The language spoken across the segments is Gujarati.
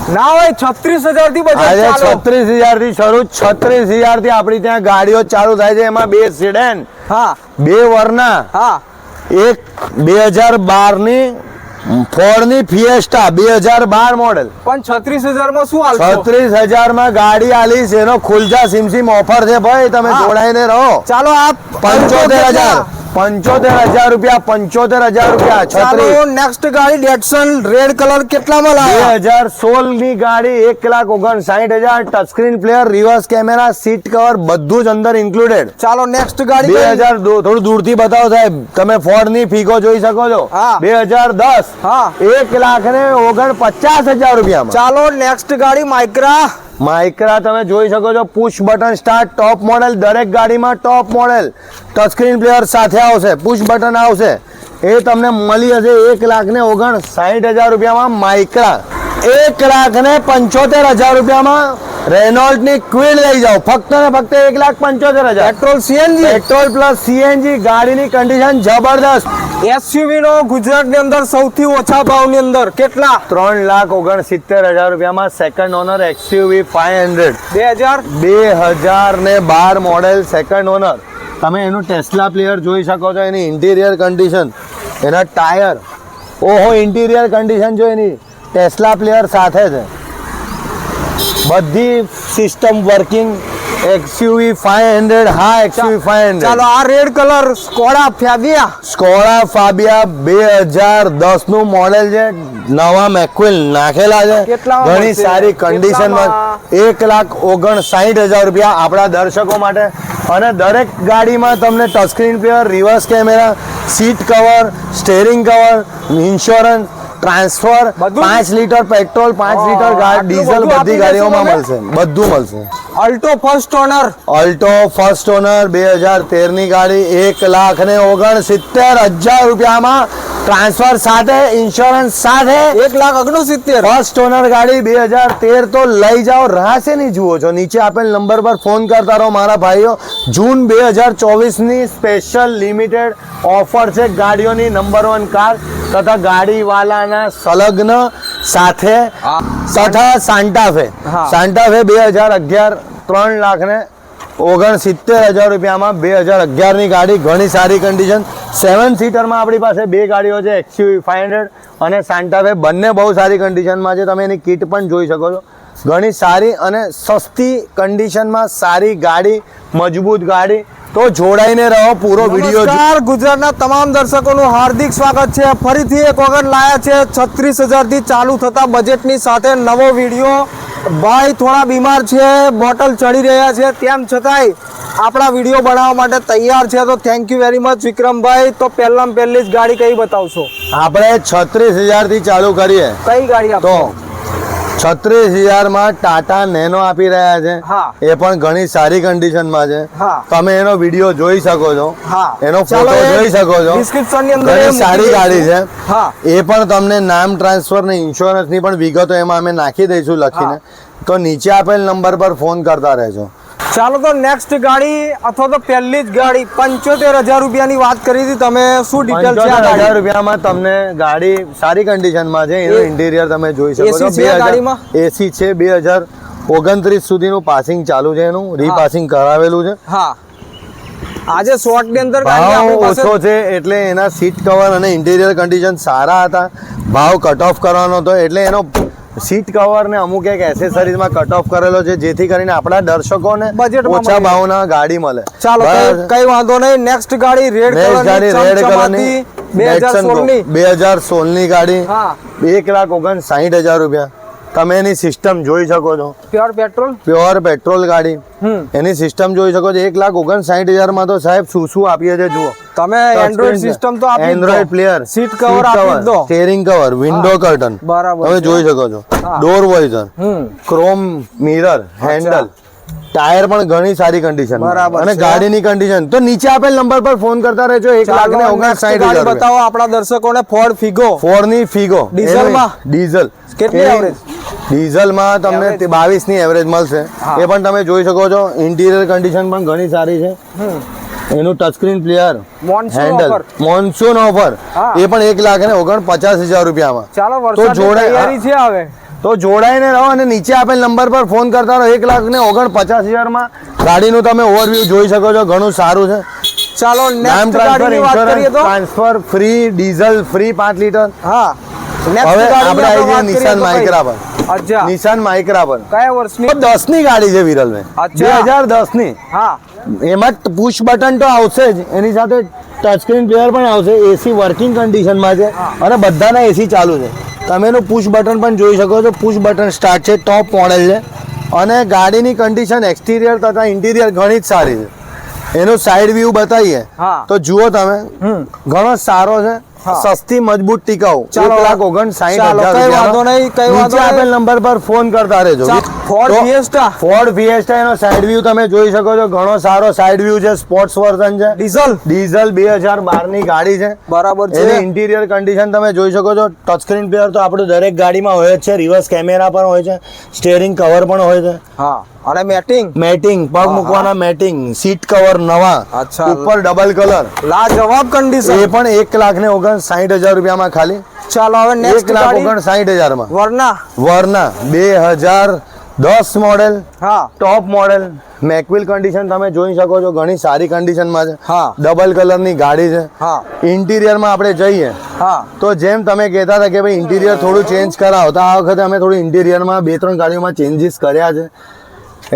ના હોય 36,000 થી બજેટ ચાલુ. 36,000 થી શરૂ, 36,000 થી આપણી ત્યાં ગાડીઓ ચાલુ થાય છે. એમાં 2 સેડન, હા 2 વર્ના, હા એક 2012 ની ફોર્ડ ની ફિએસ્ટા 2012 મોડેલ. પણ 36,000 માં શું હાલશો? 36,000 માં ગાડી આલીશ, એનો ખુલજા સિમસિમ ઓફર છે ભાઈ, તમે જોડાઈને રહો. ચાલો આપ 75,000 રૂપિયા, 75,000 રૂપિયા. ચાલો નેક્સ્ટ ગાડી ડેટસન રેડ કલર કેટલામાં લાવ્યા? 2016 ની ગાડી 1,59,000, touch screen player, reverse camera, seat cover બધું જ અંદર ઇન્ક્લુડેડ. ચાલો નેક્સ્ટ ગાડી 2000 થોડું દૂરથી બતાવો સાહેબ, તમે ફોર્ડ ની ફીગો જોઈ શકો છો. હા. 2010, હા 1,49,000 રૂપિયામાં. ચાલો નેક્સ્ટ ગાડી માઇક્રા તમે જોઈ શકો છો, પુશ બટન સ્ટાર્ટ, ટોપ મોડેલ, દરેક ગાડીમાં ટોપ મોડેલ, ટચ સ્ક્રીન પ્લેયર સાથે આવશે, પુશ બટન આવશે. એ તમને મળી હશે 1,59,000 રૂપિયામાં માઇક્રા. 1,75,000 રૂપિયામાં રેનોલ્ટ ની ક્વીન લઈ જાઓ, ફક્ત ને ફક્ત 1,75,000. Petrol CNG, petrol plus CNG. ગાડીની કન્ડિશન જબરદસ્ત. એસયુવી નો ગુજરાત ની અંદર સૌથી ઓછા ભાવ ની અંદર કેટલા? 3,69,000 રૂપિયામાં second owner XUV 500 2012 model second owner. તમે એનું ટેસ્લા પ્લેયર જોઈ શકો છો, એની ઇન્ટિરિયર કન્ડિશન, એના ટાયર, ઓહો ઇન્ટિરિયર કન્ડિશન જો એની ટેસ્લા પ્લેયર સાથે છે, બધી સિસ્ટમ વર્કિંગ. એક્સયુવી 500, હા એક્સયુવી 500. ચાલો આ રેડ કલર સ્કોડા ફાબિયા 2010 નું મોડેલ છે, નવા મેક્વિલ નાખેલા છે, ઘણી સારી કન્ડિશનમાં. 1,59,000 રૂપિયા આપણા દર્શકો માટે. અને દરેક ગાડીમાં તમને touch screen player, reverse camera, seat cover, steering cover, insurance, transfer, 5 litre petrol, 5 litre diesel બધી ગાડીઓમાં મળશે, બધું મળશે. અલ્ટો ફર્સ્ટ ઓનર 2013 ની ગાડી 1,69,000 રૂપિયામાં, ટ્રાન્સફર સાથે, ઇન્સ્યોરન્સ સાથે, 1,69,000. ફર્સ્ટ ઓનર ગાડી 2013 તો લઈ જાઓ. રાહશે નહીં જુઓ છો, નીચે આપેલ નંબર પર ફોન કરતા રહો મારા ભાઈઓ. જૂન 2024 ની સ્પેશિયલ લિમિટેડ ઓફર છે ગાડીઓની. નંબર 1 કાર તથા ગાડીવાલાના સંલગ્ન સાથે તથા સાન્ટાફે 2011 3,69,000 રૂપિયામાં 2011 ની ગાડી, ઘણી સારી કન્ડિશન. 7 સીટરમાં આપણી પાસે 2 ગાડીઓ છે, એક્સયુવી 500 અને સાન્ટાફે. બંને બહુ સારી કન્ડિશનમાં છે, તમે એની કિટ પણ જોઈ શકો છો. ઘણી સારી અને સસ્તી કન્ડિશનમાં સારી ગાડી, મજબૂત ગાડી. તો જોડાઈને રહો, પૂરો વિડીયો. નમસ્કાર ગુજરાતના તમામ દર્શકોનું હાર્દિક સ્વાગત છે. ફરીથી એક વખત લાયા છે 36,000 થી ચાલુ થતા બજેટની સાથે નવો વિડીયો. ભાઈ થોડા બીમાર છે, બોટલ ચડી રહ્યા છે, તેમ છતાંય આપણા વિડીયો બનાવવા માટે તૈયાર છે. તો થેન્ક યુ વેરી મચ વિક્રમભાઈ. તો પહેલી જ ગાડી કઈ બતાવશો? આપણે 36,000 થી ચાલુ કરીએ. કઈ ગાડી તો 36,000 માં ટાટા નેનો આપી રહ્યા છે. એ પણ ઘણી સારી કન્ડિશનમાં છે. તમે એનો વિડીયો જોઈ શકો છો, એનો ફોટો જોઈ શકો છો. ડિસ્ક્રિપ્શન ની અંદર ઘણી સારી ગાડી છે. એ પણ તમને નામ ટ્રાન્સફર ને ઇન્સ્યોરન્સ ની પણ વિગતો એમાં અમે નાખી દઈશું લખીને. તો નીચે આપેલ નંબર પર ફોન કરતા રહેજો. ચાલો તો નેક્સ્ટ ગાડી અથવા તો પહેલી જ ગાડી 75,000 રૂપિયાની વાત કરી હતી તમે, શું ડિટેલ છે? 75,000 રૂપિયામાં તમને ગાડી સારી કન્ડિશનમાં છે. એનું ઇન્ટિરિયર તમે જોઈ શકો છો. એસી છે, 2029 સુધીનું પાસિંગ ચાલુ છે, એનું રીપાસિંગ કરાવેલું છે. હા આજે શોર્ટ ની અંદર ભાવ ઓછો છે એટલે એના સીટ કવર અને ઇન્ટિરિયર કન્ડિશન સારા હતા. ભાવ કટ ઓફ કરવાનો હતો એટલે એનો સીટ કવર ને અમુક એક એસેસરીઝમાં કટ ઓફ કરેલો છે, જેથી કરીને આપણા દર્શકોને ઓછા ભાવના ગાડી મળે. ચાલો કઈ વાંધો નહીં. નેક્સ્ટ ગાડી રેડ કલરની 2016 ની ગાડી 1,59,000 રૂપિયા. તમે એની સિસ્ટમ જોઈ શકો છો. પ્યોર પેટ્રોલ ગાડી, એની સિસ્ટમ જોઈ શકો છો. 1,59,000 માં તો સાહેબ શું શું આપીએ છે જુઓ તમે. એન્ડ્રોઇડ સિસ્ટમ તો આપી, એન્ડ્રોઇડ પ્લેયર, સીટ કવર આપી દો, સ્ટીયરિંગ કવર, વિન્ડો કર્ટન તમે જોઈ શકો છો, door visor, chrome mirror, handle, tyre પણ ઘણી સારી કન્ડિશન અને ગાડીની કન્ડિશન. તો નીચે આપેલ નંબર પર ફોન કરતા રહેજો. 1,59,000 બતાવો આપણા દર્શકોને. ફોર્ડ ની ફિગો ડીઝલ કેટલી એવરેજ? ડીઝલમાં તમને 22 ની એવરેજ મળશે. એ પણ તમે જોઈ શકો છો. ઇન્ટિરિયર કન્ડિશન પણ ઘણી સારી છે. એનું touch screen player, handle, monsoon offer, એ પણ 1,59,000 રૂપિયામાં. ચાલો વરસાદની તૈયારી છે હવે. તો જોડાઈને રહો અને નીચે આપેલ નંબર પર ફોન કરતા રહો. 1,49,50,000 માં ગાડીનું તમે ઓવરવ્યુ જોઈ શકો છો, ઘણું સારું છે. ચાલો નામ નેક્સ્ટ ગાડીની વાત કરીએ તો transfer free, diesel free 5 litre. હા નેક્સ્ટ હવે ગાડીની આપણે આવી આપણે જઈએ વાત કરીએ નિશાન તો માઇક્રા ભાઈ. પર. અચ્છા નિશાન માઇક્રા પર કયા વર્ષની? 10 ની ગાડી છે વિરલભાઈ, અચ્છા. 2010 ની. હા એમાં પુશ બટન તો આવશે જ, એની સાથે ટચ સ્ક્રીન પ્લેયર પણ આવશે. એસી વર્કિંગ કન્ડિશનમાં છે અને બધાના એસી ચાલુ છે. તમે એનું પુશ બટન પણ જોઈ શકો છો. પુશ બટન સ્ટાર્ટ છે, ટોપ મોડેલ છે અને ગાડીની કન્ડિશન એક્સટિરિયર તથા ઇન્ટિરિયર ઘણી જ સારી છે. એનો સાઈડ વ્યૂ બતાવીએ હા. તો જુઓ તમે, ઘણો સારો છે, હા. સસ્તી મજબૂત ટીકાઉ. ચાલો. 1,59,000 કઈ વાંધો નહીં, કઈ વાંધો નીચે આપેલ નંબર પર ફોન કરતા રહેજો. ફોર્ડ ફિએસ્ટા ફોર્ડ ફિએસ્ટા એનો સાઈડ વ્યૂ તમે જોઈ શકો છો, ઘણો સારો સાઈડ વ્યૂ છે. સ્પોર્ટ્સ વર્ઝન છે, ડીઝલ ડીઝલ 2012 ની ગાડી છે. બરાબર છે. એની ઇન્ટિરિયર કન્ડિશન તમે જોઈ શકો છો. ટચ સ્ક્રીન પ્લેયર તો આપણે દરેક ગાડીમાં હોય જ છે. રિવર્સ કેમેરા પણ હોય છે, સ્ટીયરિંગ કવર પણ હોય છે. હા અને મેટિંગ મેટિંગ, પગ મૂકવાના મેટિંગ, સીટ કવર નવા, અચ્છા. ઉપર ડબલ કલર. લાજવાબ કન્ડિશન. એ પણ 1,59,000 રૂપિયામાં ખાલી. ચાલો હવે નેક્સ્ટ ગાડી 1,59,000 માં વર્ના. વર્ના 2010 મોડેલ, હા ટોપ મોડેલ. મેકવિલ કન્ડિશન તમે જોઈ શકો છો, ઘણી સારી કન્ડિશનમાં છે. હા. ડબલ કલરની ગાડી છે. હા ઇન્ટિરિયરમાં આપણે જઈએ હા તો જેમ તમે કહેતા હતા કે ભાઈ ઇન્ટિરિયર થોડું ચેન્જ કરાવો, તો આ વખતે અમે થોડું ઇન્ટિરિયરમાં 2-3 ગાડીઓમાં ચેન્જીસ કર્યા છે.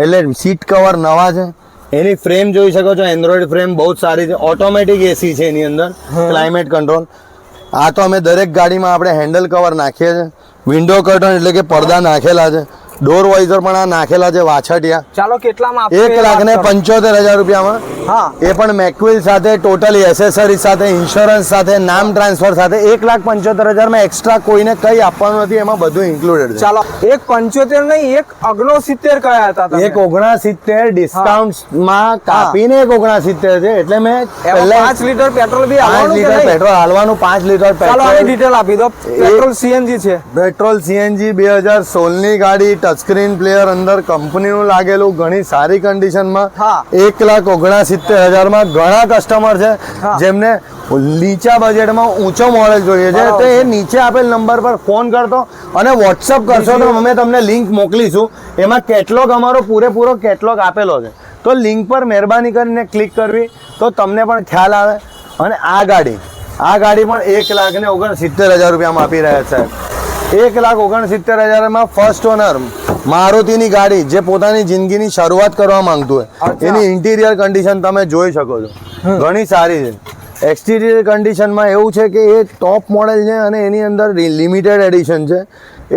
એટલે સીટ કવર નવા છે. એની ફ્રેમ જોઈ શકો છો, એન્ડ્રોઈડ ફ્રેમ બહુ જ સારી છે. ઓટોમેટિક એસી છે એની અંદર, ક્લાઇમેટ કંટ્રોલ. આ તો અમે દરેક ગાડીમાં આપણે હેન્ડલ કવર નાખીએ છીએ. વિન્ડો કર્ટન એટલે કે પડદા નાખેલા છે. ડોર વાઇઝર પણ આ નાખેલા છે વાછટિયા. ચાલો કેટલામાં આપશો? 1,75,000 રૂપિયામાં. હા એ પણ મેકવિલ સાથે, ટોટલી એસેસરી સાથે, ઇન્સ્યોરન્સ સાથે, નામ ટ્રાન્સફર સાથે. 1,75,000 માં એક્સ્ટ્રા કોઈને કંઈ આપવાનું નથી, એમાં બધું ઇન્ક્લુડેડ છે. ચાલો 1,75 નહીં 1,69 કયા હતા તમે? 1,69 ડિસ્કાઉન્ટમાં કાપીને 1,69 છે. એટલે મેં એમાં પહેલા 5 લીટર પેટ્રોલ બી 5 આવવાનું કે લીટર નહીં? પેટ્રોલ હાલવાનું, 5 લીટર ચાલો આની પેટ્રોલ. ડિટેલ આપી દો. પેટ્રોલ સીએનજી છે. પેટ્રોલ સીએનજી 2016 ની ગાડી, ટચ સ્ક્રીન પ્લેયર અંદર કંપનીનું લાગેલું, ઘણી સારી કન્ડિશનમાં. હા. 1,69,000 માં ઘણા કસ્ટમર છે હા. જેમને નીચા બજેટમાં ઊંચો મોડેલ જોઈએ છે. બરાબર તો એ છે. નીચે આપેલ નંબર પર ફોન કરતો અને વોટ્સઅપ કરશો તો અમે તમને લિંક મોકલીશું. એમાં કેટલોગ, અમારો પૂરેપૂરો કેટલોગ આપેલો છે. તો લિંક પર મહેરબાની કરીને ક્લિક કરવી તો તમને પણ ખ્યાલ આવે. અને આ ગાડી પણ 1,69,000 રૂપિયામાં આપી રહ્યા છે. 1,69,000 માં ફર્સ્ટ ઓનર મારુતિની ગાડી, જે પોતાની જિંદગીની શરૂઆત કરવા માંગતું હોય, અચ્છા. એની ઇન્ટિરિયર કન્ડિશન તમે જોઈ શકો છો, ઘણી સારી છે. એક્સટિરિયર કન્ડિશનમાં એવું છે કે એ ટોપ મોડેલ છે અને એની અંદર લિમિટેડ એડિશન છે.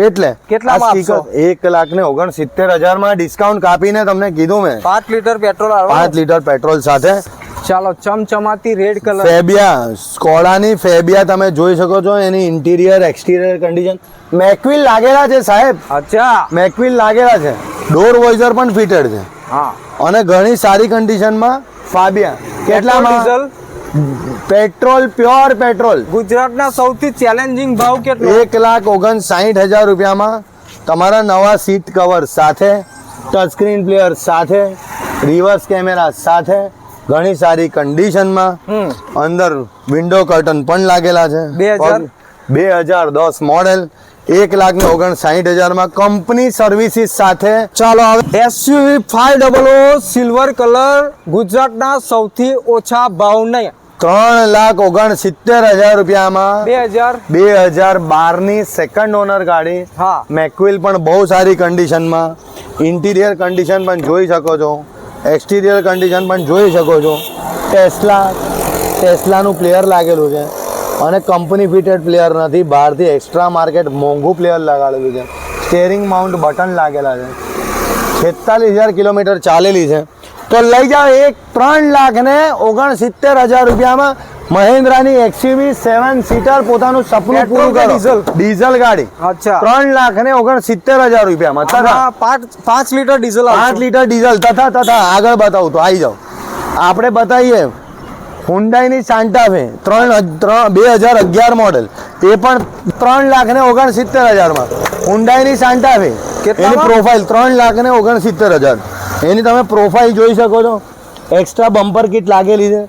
એટલે કેટલામાં આપશો? 1,69,000 માં ડિસ્કાઉન્ટ કાપીને તમને કીધું મેં, 5 લીટર પેટ્રોલ 5 લીટર પેટ્રોલ સાથે. ચાલો ચમચમાતી રેડ કલર. ફેબિયા, સ્કોડાની ફેબિયા તમે જોઈ શકો છો. એની ઇન્ટિરિયર એક્સટિરિયર કન્ડિશન મેકવિલ લાગેલા છે સાહેબ, અચ્છા મેકવિલ લાગેલા છે. ડોર વાઇઝર પણ ફિટેડ છે હા. અને ઘણી સારી કન્ડિશનમાં. ફાબિયા કેટલામાં? Diesel petrol, pure petrol. ગુજરાતના સૌથી ચેલેન્જિંગ ભાવ કેટલો? 1,59,000 રૂપિયામાં તમારા નવા સીટ કવર સાથે, ટચ સ્ક્રીન પ્લેયર સાથે, રિવર્સ કેમેરા સાથે, ઘણી સારી કન્ડિશનમાં. અંદર વિન્ડો કર્ટન પણ લાગેલા છે. 2010 મોડેલ, 1,59,000 માં કંપની સર્વિસીસ સાથે. ચાલો હવે એસયુવી 500 સિલ્વર કલર, ગુજરાતના સૌથી ઓછા ભાવ નહીં. 3,69,000 રૂપિયામાં 2000 ની સેકન્ડ ઓનર ગાડી. હા. મેકવિલ પણ બહુ સારી કન્ડિશનમાં. ઇન્ટિરિયર કન્ડિશન પણ જોઈ શકો છો, એક્સટિરિયર કન્ડિશન પણ જોઈ શકો છો. ટેસ્લાનું પ્લેયર લાગેલું છે અને કંપની ફિટેડ પ્લેયર નથી, બહારથી એક્સ્ટ્રા માર્કેટ મોંઘું પ્લેયર લગાડેલું છે. સ્ટેરિંગ માઉન્ટ બટન લાગેલા છે. 46,000 કિલોમીટર ચાલેલી છે. તો લઈ જાઓ 3,69,000 રૂપિયામાં મહિન્દ્રાની એક્સયુવી 7 સીટર, પોતાનું સપનું પેટ્રોલ પૂરું કે કરો. ડીઝલ? ડીઝલ ગાડી અચ્છા 3,69,000 રૂપિયામાં. તથા 5 લીટર ડીઝલ 5 લીટર ડીઝલ. તથા આગળ બતાવું તો આવી જાઓ. આપણે બતાવીએ હુન્ડાઈની સાન્ટા ફે 2011 મોડેલ, એ પણ 3,69,000 માં. હુન્ડાઈની સાન્ટા ફે, એની પ્રોફાઇલ 3,69,000. એની તમે પ્રોફાઇલ જોઈ શકો છો. એક્સ્ટ્રા બમ્પર કિટ લાગેલી છે.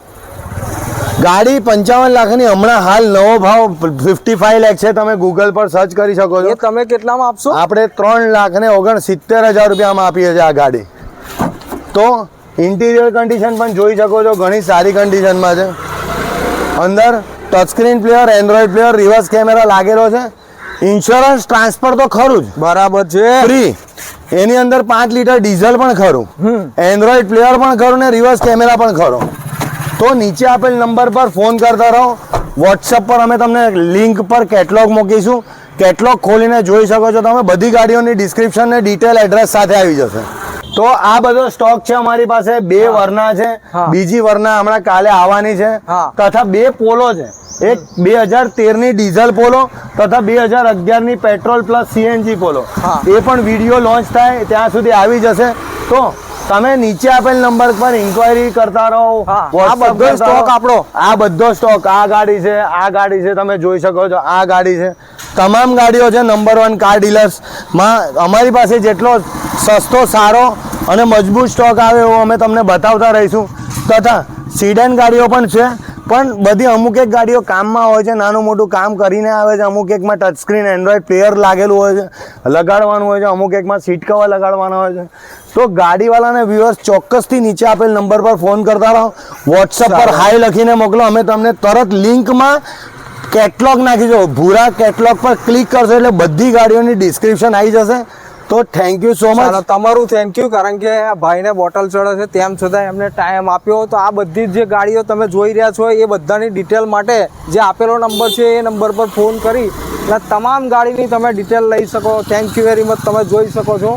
ગાડી 55 લાખની હમણાં હાલ નવો ભાવ 55 લાખ છે, તમે ગૂગલ પર સર્ચ કરી શકો એ છો. તમે કેટલામાં આપશો? આપણે 3,69,000 રૂપિયામાં આપીએ છીએ આ ગાડી. તો ઇન્ટિરિયર કન્ડિશન પણ જોઈ શકો છો, ઘણી સારી કન્ડિશનમાં છે. અંદર touchscreen player, Android player, reverse camera લાગેલો છે. ઇન્સ્યોરન્સ ટ્રાન્સફર તો ખરું જ, બરાબર છે. ફ્રી. એની અંદર 5 લીટર ડીઝલ પણ ખરું, એન્ડ્રોઈડ પ્લેયર પણ ખરું ને રિવર્સ કેમેરા પણ ખરો. તો નીચે આપેલ નંબર પર ફોન કરતા રહો. વોટ્સઅપ પર અમે તમને લિંક પર કેટલોગ મૂકીશું. કેટલોગ ખોલીને જોઈ શકો છો તમે. બધી ગાડીઓની ડિસ્ક્રિપ્શન ને ડિટેલ એડ્રેસ સાથે આવી જશે. તો આ બધો સ્ટોક છે અમારી પાસે. 2 વરના છે, હા. બીજી વરના હમણાં કાલે આવવાની છે, હા. તથા 2 પોલો છે. એક 2013 ની ડીઝલ પોલો તથા 2011 ની પેટ્રોલ પ્લસ સીએનજી પોલો. હા. એ પણ વિડીયો લોન્ચ થાય ત્યાં સુધી આવી જશે. તો તમે નીચે આપેલ નંબર પર ઇન્ક્વાયરી કરતા રહો. હા. આ WhatsApp બધો કરતા સ્ટોક રહો. આપણો. આ બધો સ્ટોક, આ ગાડી છે, આ ગાડી છે, તમે જોઈ શકો છો. આ ગાડી છે, તમામ ગાડીઓ છે નંબર 1 કાર ડીલર્સ માં. અમારી પાસે જેટલો સસ્તો, સારો અને મજબૂત સ્ટોક આવે એવો અમે તમને બતાવતા રહીશું. તથા સીડન ગાડીઓ પણ છે, પણ બધી અમુક એક ગાડીઓ કામમાં હોય છે, નાનું મોટું કામ કરીને આવે છે. અમુક એકમાં ટચ સ્ક્રીન એન્ડ્રોઈડ પ્લેયર લાગેલું હોય છે, લગાડવાનું હોય છે. અમુક એકમાં સીટ કવર લગાડવાના હોય છે. તો ગાડીવાળાને વ્યુઅર્સ ચોક્કસથી નીચે આપેલ નંબર પર ફોન કરતા રહો. વોટ્સઅપ પર હાય લખીને મોકલો, અમે તમને તરત લિંકમાં કેટલોગ નાખીજો. ભૂરા કેટલોગ પર ક્લિક કરશો એટલે બધી ગાડીઓની ડિસ્ક્રિપ્શન આવી જશે. તો થેન્ક યુ સો મચ. તમારું થેન્ક યુ, કારણ કે આ ભાઈને બોટલ ચડે છે તેમ છતાં એમને ટાઈમ આપ્યો. તો આ બધી જે ગાડીઓ તમે જોઈ રહ્યા છો એ બધાની ડિટેલ માટે જે આપેલો નંબર છે એ નંબર પર ફોન કરી અને તમામ ગાડીની તમે ડિટેલ લઈ શકો. Thank you very much. તમે જોઈ શકો છો